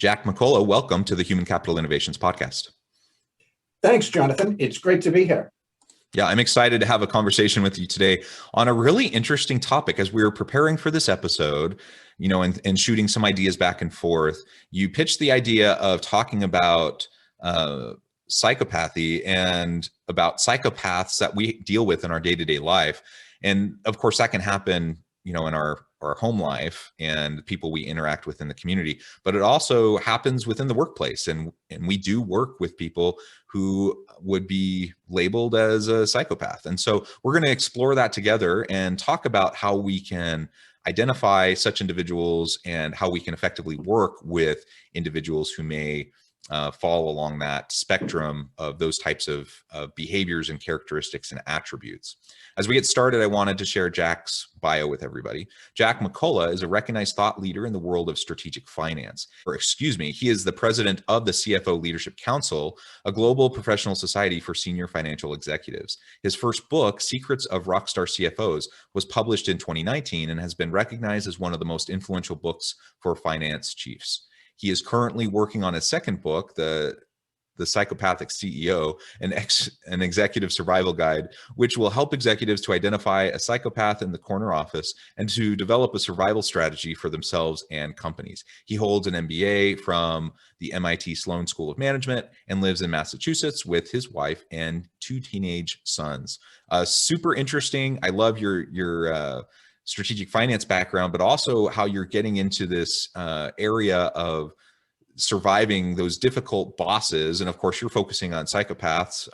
Jack McCullough, welcome to the Human Capital Innovations Podcast. Thanks, Jonathan. It's great to be here. Yeah, I'm excited to have a conversation with you today on a really interesting topic. As we were preparing for this episode, and shooting some ideas back and forth, you pitched the idea of talking about psychopathy and about psychopaths that we deal with in our day-to-day life. And of course, that can happen, in our home life and people we interact with in the community, but it also happens within the workplace. And we do work with people who would be labeled as a psychopath. And so we're going to explore that together and talk about how we can identify such individuals and how we can effectively work with individuals who may fall along that spectrum of those types of behaviors and characteristics and attributes. As we get started, I wanted to share Jack's bio with everybody. Jack McCullough is a recognized thought leader in the world of strategic finance. He is the president of the CFO Leadership Council, a global professional society for senior financial executives. His first book, Secrets of Rockstar CFOs, was published in 2019 and has been recognized as one of the most influential books for finance chiefs. He is currently working on his second book, The Psychopathic CEO, an executive survival guide, which will help executives to identify a psychopath in the corner office and to develop a survival strategy for themselves and companies. He holds an MBA from the MIT Sloan School of Management and lives in Massachusetts with his wife and 2 teenage sons. Super interesting. I love your strategic finance background, but also how you're getting into this area of surviving those difficult bosses. And of course, you're focusing on psychopaths,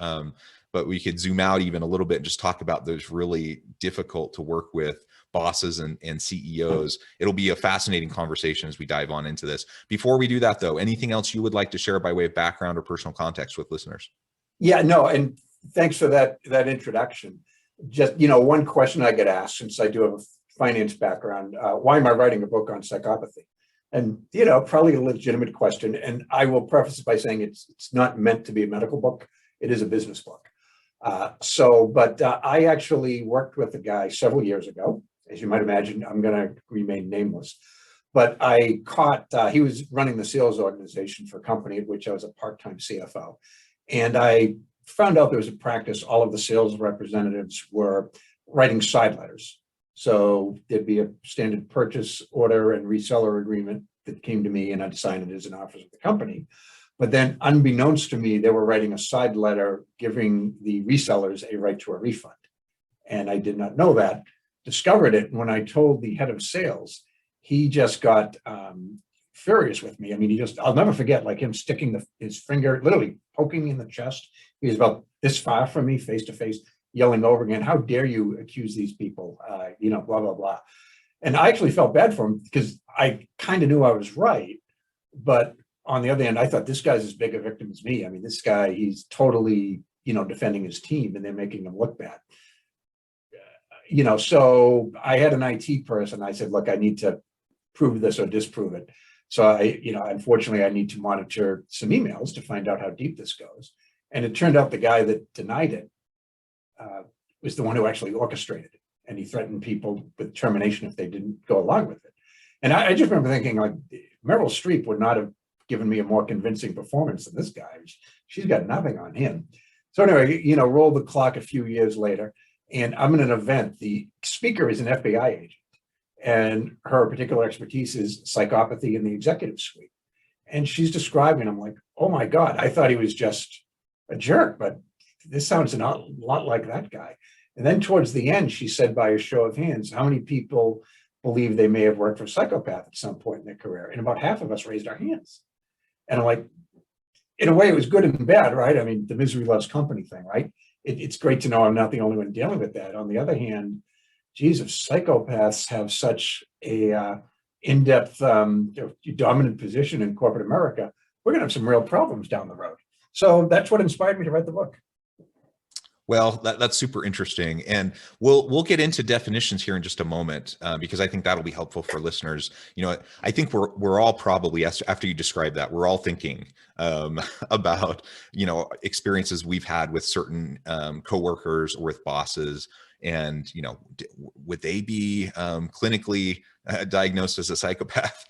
but we could zoom out even a little bit and just talk about those really difficult to work with bosses and CEOs. It'll be a fascinating conversation as we dive on into this. Before we do that though, anything else you would like to share by way of background or personal context with listeners? Yeah, no, and thanks for that introduction. Just, one question I get asked, since I do have a finance background, why am I writing a book on psychopathy? And, probably a legitimate question. And I will preface it by saying it's not meant to be a medical book. It is a business book. But I actually worked with a guy several years ago. As you might imagine, I'm going to remain nameless. But I caught, he was running the sales organization for a company at which I was a part-time CFO. And I found out there was a practice, all of the sales representatives were writing side letters. So there'd be a standard purchase order and reseller agreement that came to me, and I'd sign it as an officer of the company. But then unbeknownst to me, they were writing a side letter giving the resellers a right to a refund. And I did not know that, discovered it. And when I told the head of sales, he just got furious with me. I mean, I'll never forget, like him sticking his finger, literally poking me in the chest. He was about this far from me, face to face, yelling over again, how dare you accuse these people, blah, blah, blah. And I actually felt bad for him because I kind of knew I was right. But on the other hand, I thought this guy's as big a victim as me. I mean, this guy, he's totally, defending his team and they're making him look bad. So I had an IT person. I said, look, I need to prove this or disprove it. So unfortunately, I need to monitor some emails to find out how deep this goes. And it turned out the guy that denied it was the one who actually orchestrated it. And he threatened people with termination if they didn't go along with it. And I just remember thinking, like, Meryl Streep would not have given me a more convincing performance than this guy. She's got nothing on him. So anyway, roll the clock a few years later, and I'm in an event. The speaker is an FBI agent, and her particular expertise is psychopathy in the executive suite. And she's describing, I'm like, oh my God, I thought he was just a jerk, but this sounds a lot like that guy. And then towards the end, she said, by a show of hands, how many people believe they may have worked for a psychopath at some point in their career? And about half of us raised our hands. And I'm like, in a way, it was good and bad, right? I mean, the misery loves company thing, right? It's great to know I'm not the only one dealing with that. On the other hand, geez, if psychopaths have such a in-depth, dominant position in corporate America, we're going to have some real problems down the road. So that's what inspired me to write the book. Well, that's super interesting. And we'll get into definitions here in just a moment, because I think that'll be helpful for listeners. I think we're all probably, after you describe that, we're all thinking about, experiences we've had with certain coworkers or with bosses And, would they be clinically diagnosed as a psychopath?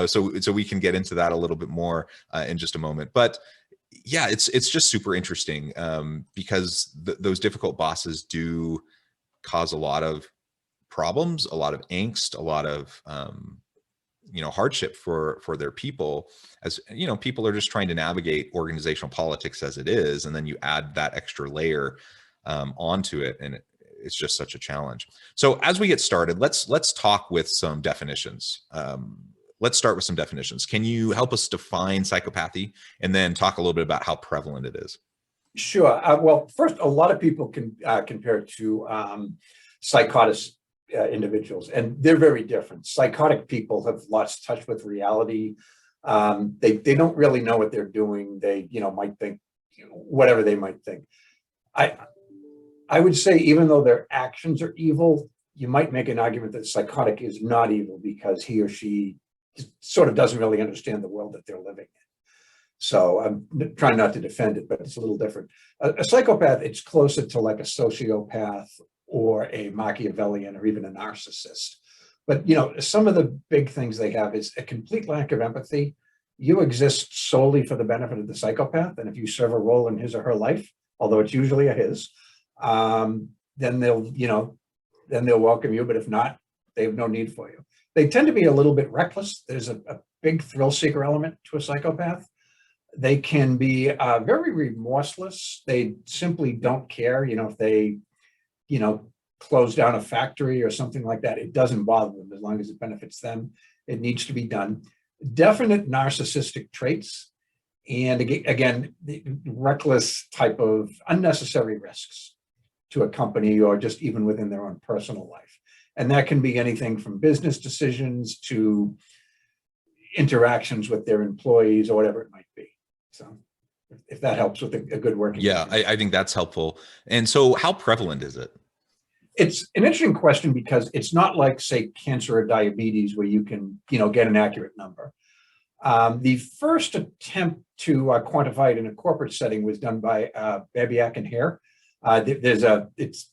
So we can get into that a little bit more in just a moment. But yeah, it's just super interesting because those difficult bosses do cause a lot of problems, a lot of angst, a lot of hardship for their people, as people are just trying to navigate organizational politics as it is, and then you add that extra layer onto it, and it's just such a challenge. So as we get started, let's talk with some definitions. Let's start with some definitions. Can you help us define psychopathy, and then talk a little bit about how prevalent it is? Sure. Well, first, a lot of people can compare it to psychotic individuals, and they're very different. Psychotic people have lost touch with reality. They don't really know what they're doing. They might think whatever they might think. I would say, even though their actions are evil, you might make an argument that psychotic is not evil because he or she sort of doesn't really understand the world that they're living in. So I'm trying not to defend it, but it's a little different. A psychopath, it's closer to like a sociopath or a Machiavellian or even a narcissist. But, some of the big things they have is a complete lack of empathy. You exist solely for the benefit of the psychopath. And if you serve a role in his or her life, although it's usually a his, then they'll welcome you. But if not, they have no need for you. They tend to be a little bit reckless. There's a big thrill seeker element to a psychopath. They can be very remorseless. They simply don't care. If they, close down a factory or something like that, it doesn't bother them as long as it benefits them. It needs to be done. Definite narcissistic traits. And again, the reckless type of unnecessary risks to a company or just even within their own personal life. And that can be anything from business decisions to interactions with their employees or whatever it might be. So if that helps with a good working. Yeah, I think that's helpful. And so how prevalent is it? It's an interesting question because it's not like, say, cancer or diabetes where you can, get an accurate number. The first attempt to quantify it in a corporate setting was done by Babiak and Hare. It's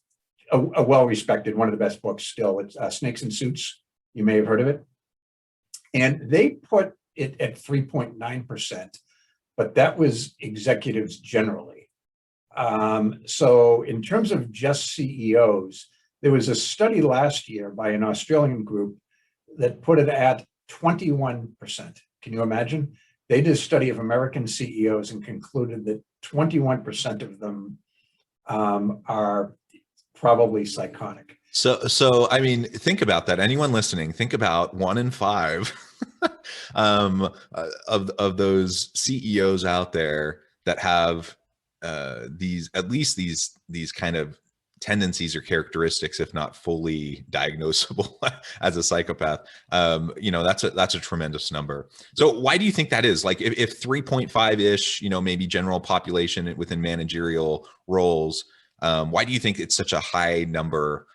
a well-respected, one of the best books still. It's Snakes and Suits. You may have heard of it. And they put it at 3.9%, but that was executives generally. So in terms of just CEOs, there was a study last year by an Australian group that put it at 21%. Can you imagine? They did a study of American CEOs and concluded that 21% of them are probably psychotic. So I mean, think about that. Anyone listening, think about 1 in 5 of those CEOs out there that have these kind of tendencies or characteristics, if not fully diagnosable as a psychopath. That's a tremendous number. So why do you think that is? Like if 3.5-ish, maybe general population within managerial roles, why do you think it's such a high number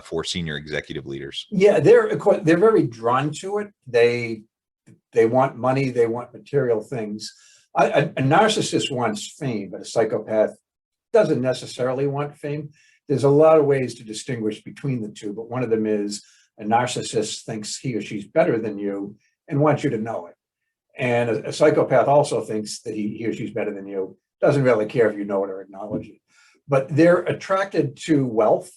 for senior executive leaders? Yeah, they're very drawn to it. They want money, they want material things. A narcissist wants fame, but a psychopath doesn't necessarily want fame. There's a lot of ways to distinguish between the two, but one of them is a narcissist thinks he or she's better than you and wants you to know it. And a psychopath also thinks that he or she's better than you, doesn't really care if you know it or acknowledge it. But they're attracted to wealth.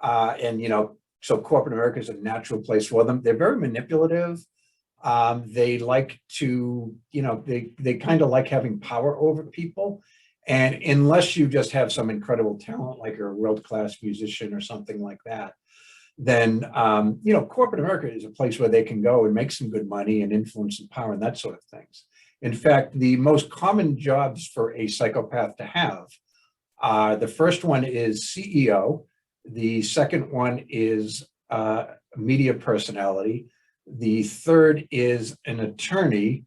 So corporate America is a natural place for them. They're very manipulative. They like to, they kind of like having power over people. And unless you just have some incredible talent, like you're a world-class musician or something like that, then, corporate America is a place where they can go and make some good money and influence and power and that sort of things. In fact, the most common jobs for a psychopath to have, the first one is CEO. The second one is media personality. The third is an attorney.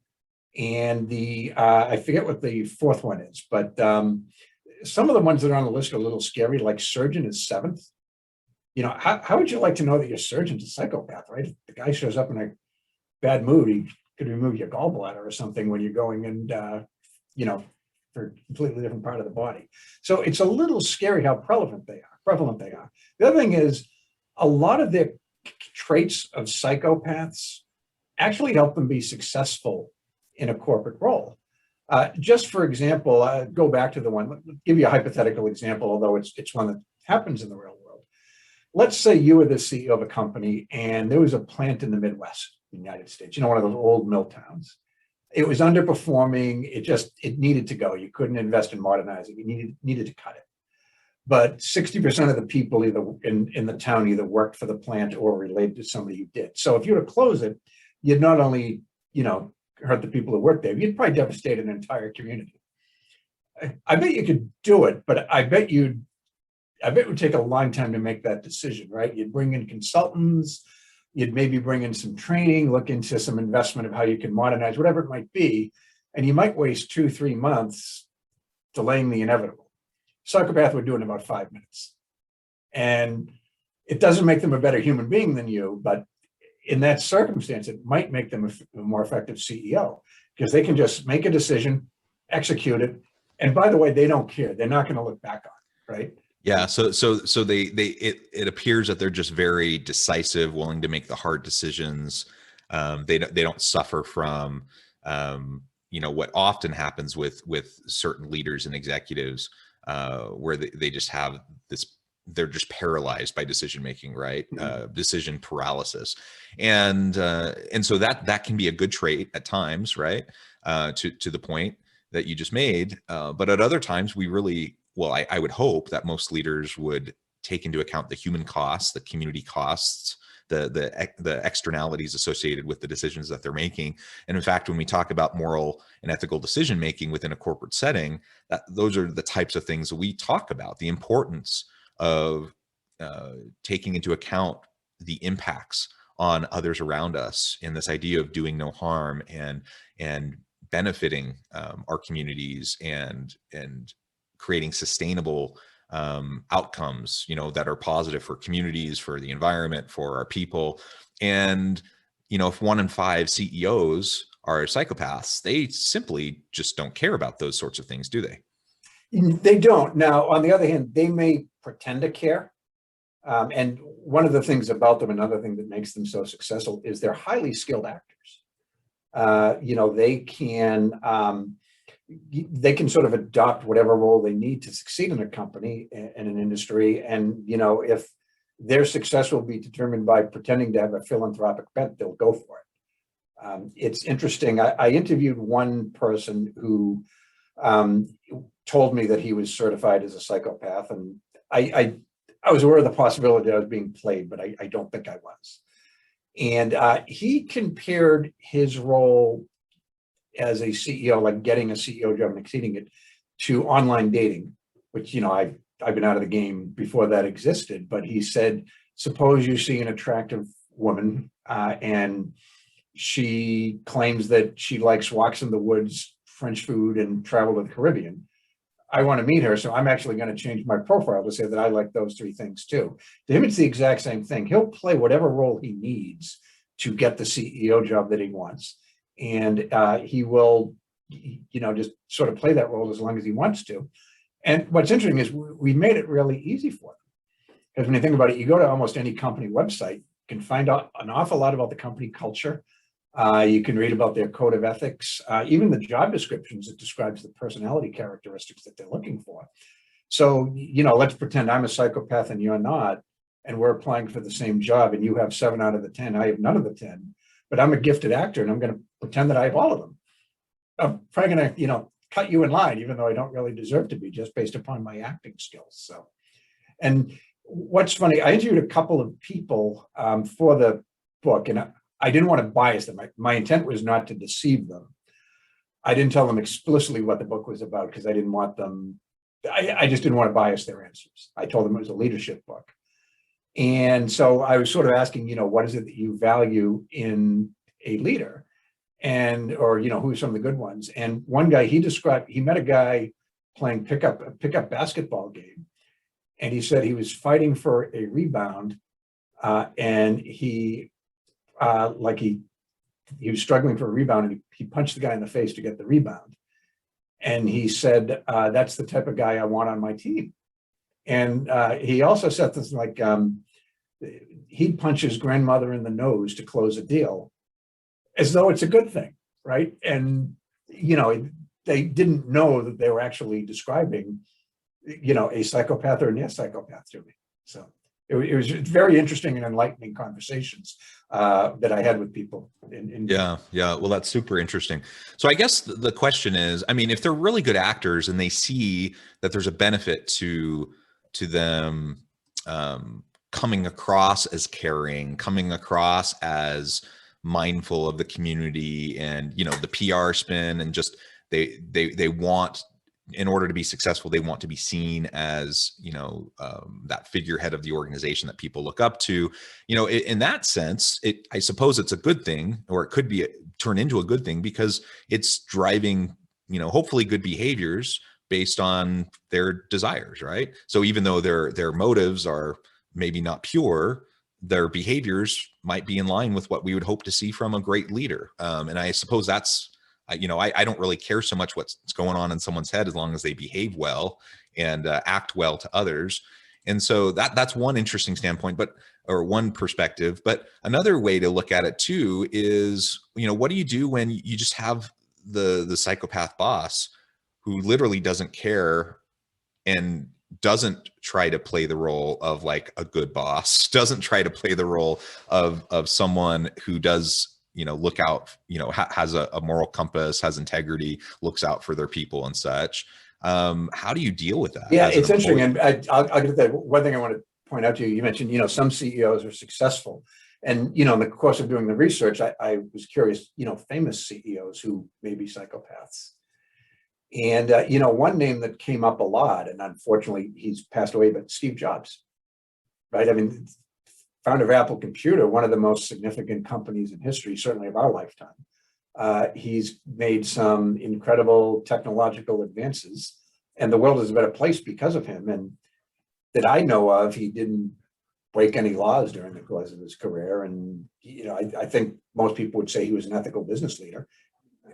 And I forget what the fourth one is, but some of the ones that are on the list are a little scary, like surgeon is 7th. How would you like to know that your surgeon's a psychopath, right? If the guy shows up in a bad mood, he could remove your gallbladder or something when you're going and, for a completely different part of the body. So it's a little scary how prevalent they are. prevalent they are. The other thing is a lot of their traits of psychopaths actually help them be successful in a corporate role. Just for example, go back to the one, let me give you a hypothetical example, although it's one that happens in the real world. Let's say you were the CEO of a company and there was a plant in the Midwest, in the United States, one of those old mill towns. It was underperforming. It needed to go. You couldn't invest in modernizing. You needed to cut it. But 60% of the people either in the town either worked for the plant or related to somebody who did. So if you were to close it, you'd not only, hurt the people who worked there, you'd probably devastate an entire community. I bet you could do it, but I bet it would take a long time to make that decision, right? You'd bring in consultants, you'd maybe bring in some training, look into some investment of how you can modernize, whatever it might be, and you might waste 2-3 months delaying the inevitable. Psychopath would do it in about 5 minutes. And it doesn't make them a better human being than you, but in that circumstance, it might make them a more effective CEO because they can just make a decision, execute it. And by the way, they don't care. They're not going to look back on it, right? Yeah. So it appears that they're just very decisive, willing to make the hard decisions. They don't suffer from, what often happens with certain leaders and executives, where they just have this, they're just paralyzed by decision making, right? Decision paralysis, and so that can be a good trait at times, right? To the point that you just made, but at other times we really, I would hope that most leaders would take into account the human costs, the community costs, the externalities associated with the decisions that they're making. And in fact, when we talk about moral and ethical decision making within a corporate setting, those are the types of things that we talk about, the importance of taking into account the impacts on others around us, and this idea of doing no harm and benefiting our communities and creating sustainable outcomes, that are positive for communities, for the environment, for our people. And if 1 in 5 CEOs are psychopaths, they simply just don't care about those sorts of things, do they? They don't. Now, on the other hand, they may pretend to care. And one of the things about them, another thing that makes them so successful, is they're highly skilled actors. They can sort of adopt whatever role they need to succeed in a company, in an industry. And, if their success will be determined by pretending to have a philanthropic bent, they'll go for it. It's interesting. I interviewed one person who told me that he was certified as a psychopath, and I was aware of the possibility that I was being played, but I don't think I was. And he compared his role as a CEO, like getting a CEO job and exceeding it, to online dating, which, I've been out of the game before that existed. But he said, suppose you see an attractive woman and she claims that she likes walks in the woods, French food, and travel to the Caribbean. I want to meet her, so I'm actually going to change my profile to say that I like those 3 things too. To him, it's the exact same thing. He'll play whatever role he needs to get the CEO job that he wants. And he will, just sort of play that role as long as he wants to. And what's interesting is we made it really easy for them. Because when you think about it, you go to almost any company website, you can find out an awful lot about the company culture. You can read about their code of ethics, even the job descriptions that describes the personality characteristics that they're looking for. So, let's pretend I'm a psychopath and you're not, and we're applying for the same job, and you have 7 out of the 10, I have none of the 10, but I'm a gifted actor and I'm going to pretend that I have all of them. I'm probably going to, cut you in line, even though I don't really deserve to be, just based upon my acting skills. So, and what's funny, I interviewed a couple of people for the book, and I didn't want to bias them. My intent was not to deceive them. I didn't tell them explicitly what the book was about because I didn't want them, I just didn't want to bias their answers. I told them it was a leadership book. And so I was sort of asking, what is it that you value in a leader? And, or, who's some of the good ones? And one guy, he met a guy playing a pickup basketball game. And he said he was fighting for a rebound and he was struggling for a rebound, and he punched the guy in the face to get the rebound. And he said, that's the type of guy I want on my team. And he also said this like, he'd punch his grandmother in the nose to close a deal as though it's a good thing, right? And, you know, they didn't know that they were actually describing, you know, a psychopath or a near psychopath to me. So it was very interesting and enlightening conversations that I had with people. Yeah. Well, that's super interesting. So I guess the question is, I mean, if they're really good actors and they see that there's a benefit to them coming across as caring, coming across as mindful of the community, and, you know, the PR spin, and just they want, in order to be successful, they want to be seen as, you know, that figurehead of the organization that people look up to. You know, in that sense, I suppose it's a good thing, or it could be turn into a good thing, because it's driving, you know, hopefully good behaviors based on their desires, right? So even though their motives are maybe not pure, their behaviors might be in line with what we would hope to see from a great leader. And I suppose that's, you know, I don't really care so much what's going on in someone's head, as long as they behave well and act well to others. And so that's one interesting standpoint, or one perspective. But another way to look at it too is, you know, what do you do when you just have the psychopath boss who literally doesn't care and doesn't try to play the role of like a good boss, doesn't try to play the role of someone who does, you know, look out, you know, has a moral compass, has integrity, looks out for their people and such. How do you deal with that? Yeah, it's interesting. And I'll get that. One thing I want to point out to you, you mentioned, you know, some CEOs are successful. And, you know, in the course of doing the research, I was curious, you know, famous CEOs who may be psychopaths. And, you know, one name that came up a lot, and unfortunately he's passed away, but Steve Jobs, right? I mean, founder of Apple Computer, one of the most significant companies in history, certainly of our lifetime. He's made some incredible technological advances, and the world is a better place because of him. And that I know of, he didn't break any laws during the course of his career. And, you know, I think most people would say he was an ethical business leader.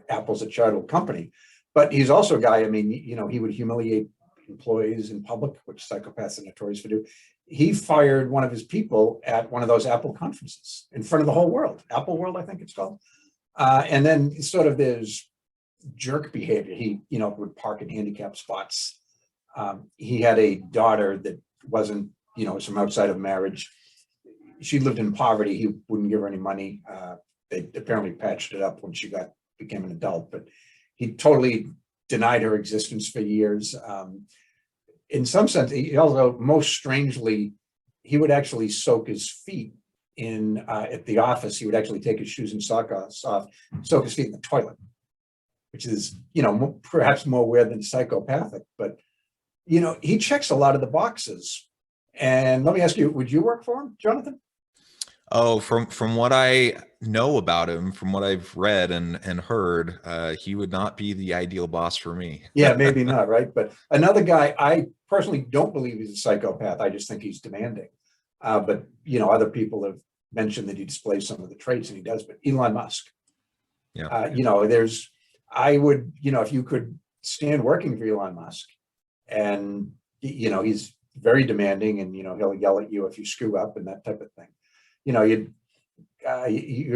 Apple's a charitable company. But he's also a guy, I mean, you know, he would humiliate employees in public, which psychopaths are notorious for do. He fired one of his people at one of those Apple conferences in front of the whole world. Apple World, I think it's called. And then sort of there's jerk behavior. He, you know, would park in handicapped spots. He had a daughter that wasn't, you know, from outside of marriage. She lived in poverty. He wouldn't give her any money. They apparently patched it up when she became an adult, but he totally denied her existence for years. In some sense, he also, most strangely, he would actually soak his feet in at the office. He would actually take his shoes and socks off, soak his feet in the toilet, which is, you know, perhaps more weird than psychopathic. But, you know, he checks a lot of the boxes. And let me ask you, would you work for him, Jonathan? Oh, from what I know about him, from what I've read and heard, he would not be the ideal boss for me. Yeah, maybe not, right? But another guy, I personally don't believe he's a psychopath. I just think he's demanding. But, you know, other people have mentioned that he displays some of the traits, and he does. But Elon Musk, Yeah. you know, I would, you know, if you could stand working for Elon Musk, and, you know, he's very demanding, and, you know, he'll yell at you if you screw up and that type of thing. You know, you'd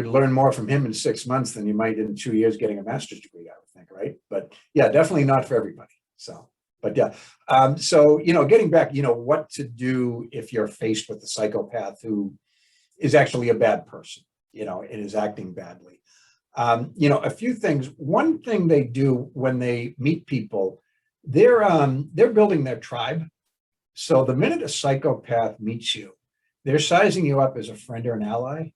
learn more from him in 6 months than you might in 2 years getting a master's degree, I would think, right? But yeah, definitely not for everybody. So, but yeah. So, you know, getting back, you know, what to do if you're faced with a psychopath who is actually a bad person, you know, and is acting badly. You know, a few things. One thing they do when they meet people, they're building their tribe. So the minute a psychopath meets you, they're sizing you up as a friend or an ally,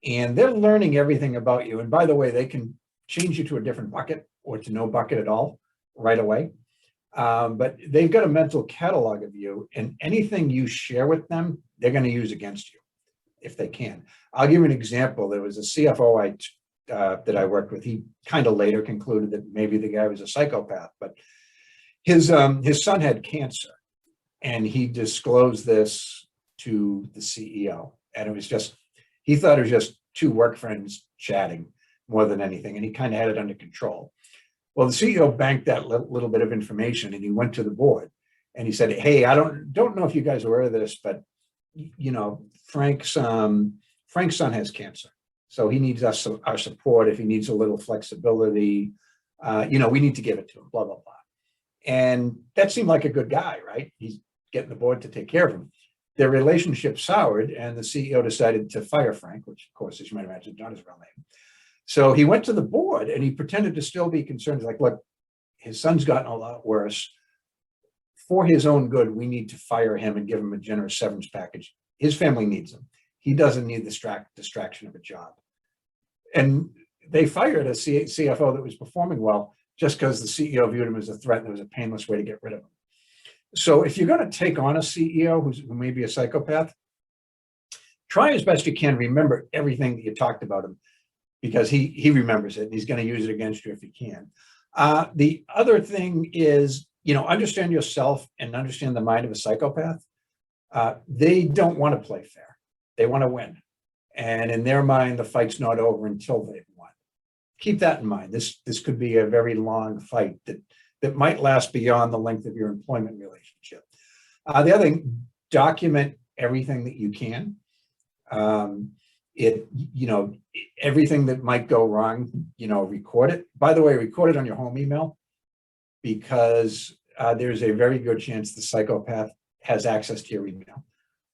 and they're learning everything about you. And by the way, they can change you to a different bucket or to no bucket at all right away. But they've got a mental catalog of you, and anything you share with them, they're going to use against you if they can. I'll give you an example. There was a CFO that I worked with. He kind of later concluded that maybe the guy was a psychopath, but his son had cancer, and he disclosed this to the CEO. And it was just, he thought it was just two work friends chatting more than anything. And he kind of had it under control. Well, the CEO banked that little bit of information, and he went to the board, And he said, hey, I don't know if you guys are aware of this, but you know, Frank's son has cancer. So he needs our support. If he needs a little flexibility, you know, we need to give it to him, blah, blah, blah. And that seemed like a good guy, right? He's getting the board to take care of him. Their relationship soured, and the CEO decided to fire Frank, which, of course, as you might imagine, is not his real name. So he went to the board and he pretended to still be concerned. He's like, look, his son's gotten a lot worse. For his own good, we need to fire him and give him a generous severance package. His family needs him. He doesn't need the distraction of a job. And they fired a CFO that was performing well just because the CEO viewed him as a threat and there was a painless way to get rid of him. So if you're going to take on a CEO who may be a psychopath, try as best you can remember everything that you talked about him, because he remembers it and he's going to use it against you if he can. The other thing is, you know, understand yourself and understand the mind of a psychopath. They don't want to play fair. They want to win. And in their mind, the fight's not over until they've won. Keep that in mind. This could be a very long fight that might last beyond the length of your employment relationship. The other thing, document everything that you can. You know, everything that might go wrong, you know, record it. By the way, record it on your home email, because there's a very good chance the psychopath has access to your email.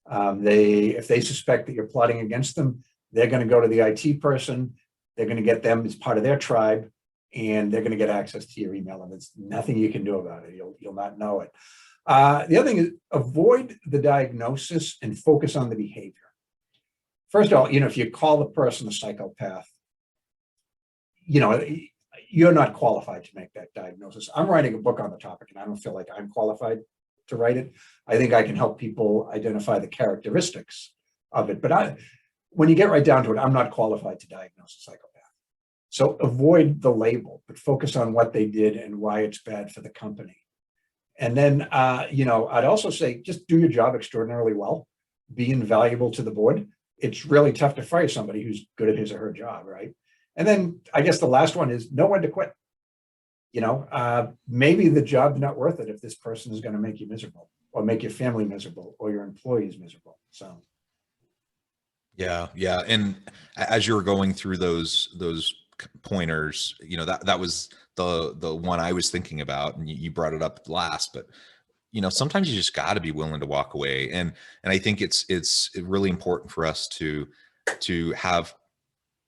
If they suspect that you're plotting against them, they're going to go to the IT person. They're going to get them as part of their tribe, and they're going to get access to your email, and there's nothing you can do about it. You'll not know it. The other thing is, avoid the diagnosis and focus on the behavior. First of all, you know, if you call the person a psychopath, you know, you're not qualified to make that diagnosis. I'm writing a book on the topic, and I don't feel like I'm qualified to write it. I think I can help people identify the characteristics of it. But when you get right down to it, I'm not qualified to diagnose a psychopath. So avoid the label, but focus on what they did and why it's bad for the company. And then, you know, I'd also say just do your job extraordinarily well. Be invaluable to the board. It's really tough to fire somebody who's good at his or her job, right? And then I guess the last one is know when to quit. You know, maybe the job's not worth it if this person is going to make you miserable, or make your family miserable, or your employees miserable. So. Yeah. And as you were going through those pointers, you know, that was the one I was thinking about, and you brought it up last, but you know, sometimes you just got to be willing to walk away. And I think it's really important for us to have,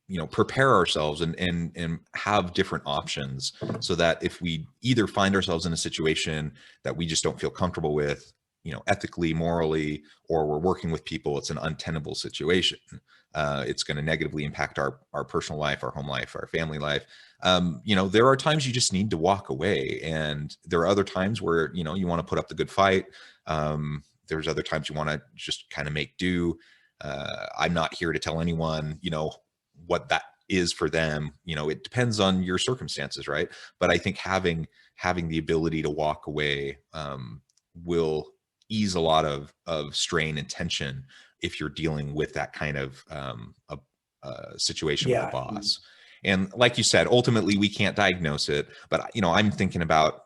you know, prepare ourselves and have different options, so that if we either find ourselves in a situation that we just don't feel comfortable with, you know, ethically, morally, or we're working with people, it's an untenable situation. It's going to negatively impact our personal life, our home life, our family life. You know, there are times you just need to walk away, and there are other times where, you know, you want to put up the good fight. There's other times you want to just kind of make do. I'm not here to tell anyone, you know, what that is for them. You know, it depends on your circumstances, right? But I think having the ability to walk away will ease a lot of strain and tension if you're dealing with that kind of situation with the boss. And like you said, ultimately we can't diagnose it, but you know, I'm thinking about,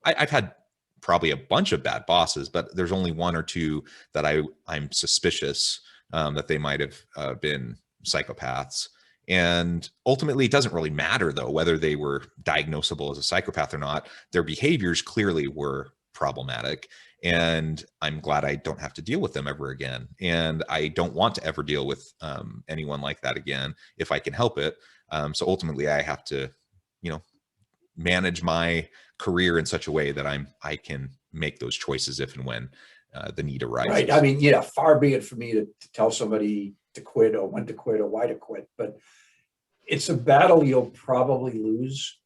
I've had probably a bunch of bad bosses, but there's only one or two that I'm suspicious that they might have been psychopaths. And ultimately it doesn't really matter though, whether they were diagnosable as a psychopath or not. Their behaviors clearly were problematic, and I'm glad I don't have to deal with them ever again. And I don't want to ever deal with anyone like that again if I can help it. So ultimately I have to, you know, manage my career in such a way that I can make those choices if and when the need arises. Right. I mean, yeah, far be it for me to tell somebody to quit, or when to quit, or why to quit, but it's a battle you'll probably lose,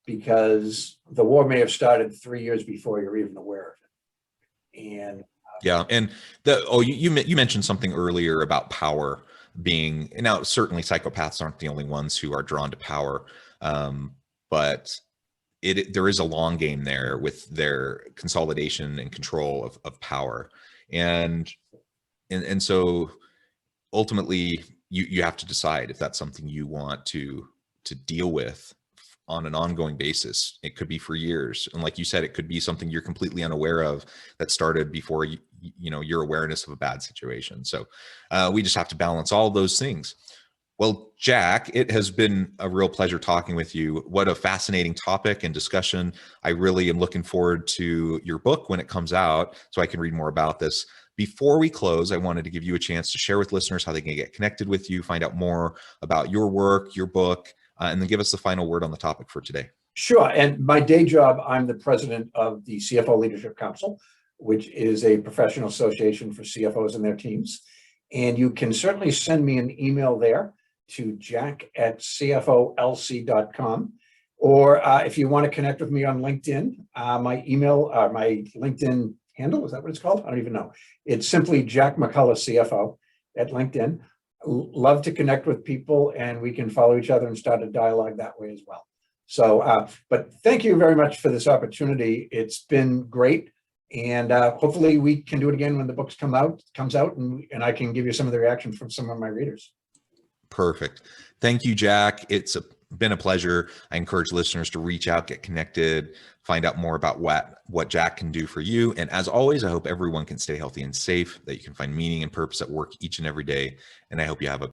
because the war may have started 3 years before you're even aware of it. And yeah, and you mentioned something earlier about power being, now certainly psychopaths aren't the only ones who are drawn to power, but there is a long game there with their consolidation and control of power, and so ultimately you have to decide if that's something you want to deal with on an ongoing basis. It could be for years. And like you said, it could be something you're completely unaware of that started before your awareness of a bad situation. So we just have to balance all of those things. Well, Jack, it has been a real pleasure talking with you. What a fascinating topic and discussion. I really am looking forward to your book when it comes out so I can read more about this. Before we close, I wanted to give you a chance to share with listeners how they can get connected with you, find out more about your work, your book, and then give us the final word on the topic for today. Sure. And my day job, I'm the president of the CFO Leadership Council, which is a professional association for CFOs and their teams. And you can certainly send me an email there to jack@cfolc.com. Or if you want to connect with me on LinkedIn, my LinkedIn handle, is that what it's called? I don't even know. It's simply Jack McCullough CFO at LinkedIn. Love to connect with people, and we can follow each other and start a dialogue that way as well. So, but thank you very much for this opportunity. It's been great. And hopefully we can do it again when the book comes out, and I can give you some of the reactions from some of my readers. Perfect. Thank you, Jack. It's been a pleasure. I encourage listeners to reach out, get connected, find out more about what Jack can do for you. And as always, I hope everyone can stay healthy and safe, that you can find meaning and purpose at work each and every day. And I hope you have a